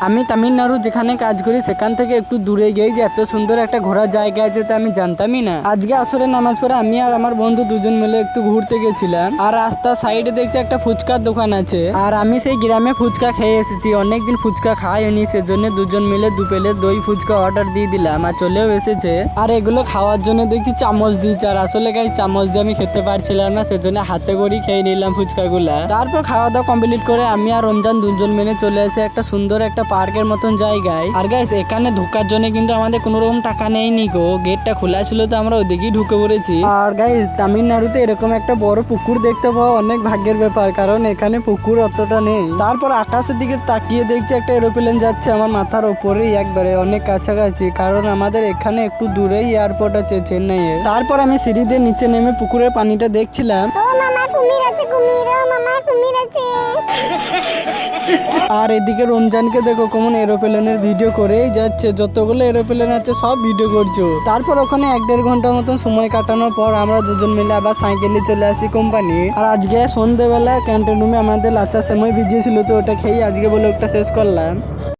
আমি তামিলনাড়ু যেখানে কাজ করি সেখান থেকে একটু দূরে গিয়ে যে এত সুন্দর একটা ঘোরার জায়গা আছে তা আমি জানতামই না। আজকে আসরে নামাজ পড়ে আমি আর আমার বন্ধু দুজন মিলে একটু ঘুরতে গেছিলাম, আর রাস্তার সাইডে দেখছি একটা ফুচকার দোকান আছে, আর আমি সেই গ্রামে ফুচকা খেয়ে এসেছি, অনেকদিন ফুচকা খাইনি, সেজন্য দুজন মিলে 2 প্লেট দই ফুচকা অর্ডার দিয়ে দিলাম আর চলেও এসেছে। আর এগুলো খাওয়ার জন্য দেখছি চামচ দিচ্ছে, আর আসলে গাই চামচ দিয়ে আমি খেতে পারছিলাম না, সেজন্য হাতে করেই খেয়ে নিলাম ফুচকাগুলা। তারপর খাওয়া দাওয়া কমপ্লিট করে আমি আর রমজান দুজন মিলে চলে এসে একটা সুন্দর একটা পার্কের মতন জায়গায়। আর গাইস এখানে ঢোকার জন্য কিন্তু আমাদের কোনো রকম টাকা নেয়নি গো, গেটটা খোলা ছিল তো আমরা ওদিকেই ঢুকে পড়েছি। আর গাইস তামিলনাড়ুতে এরকম একটা বড় পুকুর দেখতে পাওয়া অনেক ভাগ্যের ব্যাপার, কারণ এখানে পুকুর অতটা নেই। তারপর আকাশের দিকে তাকিয়ে দেখছি একটা এরোপ্লেন যাচ্ছে আমার মাথার উপরেই, একবারে অনেক কাছাকাছি, কারণ আমাদের এখানে একটু দূরেই এয়ারপোর্ট আছে চেন্নাইয়ে। তারপর আমি সিঁড়ি দিয়ে নিচে নেমে পুকুরের পানিটা দেখছিলাম। আর এদিকে রমজানকে দেখো কেমন এরোপ্লেনের ভিডিও করেই যাচ্ছে, যতগুলো এরোপ্লেন আছে সব ভিডিও করছো। তারপর ওখানে 1-1.5 ঘন্টা মতন সময় কাটানোর পর আমরা দুজন মিলে আবার সাইকেলে চলে আসি কোম্পানি। আর আজকে সন্ধ্যেবেলা ক্যান্টিন রুমে আমাদের লাচ্চা সেমাই ভিজিয়েছিল, তো ওটা খেয়ে আজকে বলে ওটা শেষ করলাম।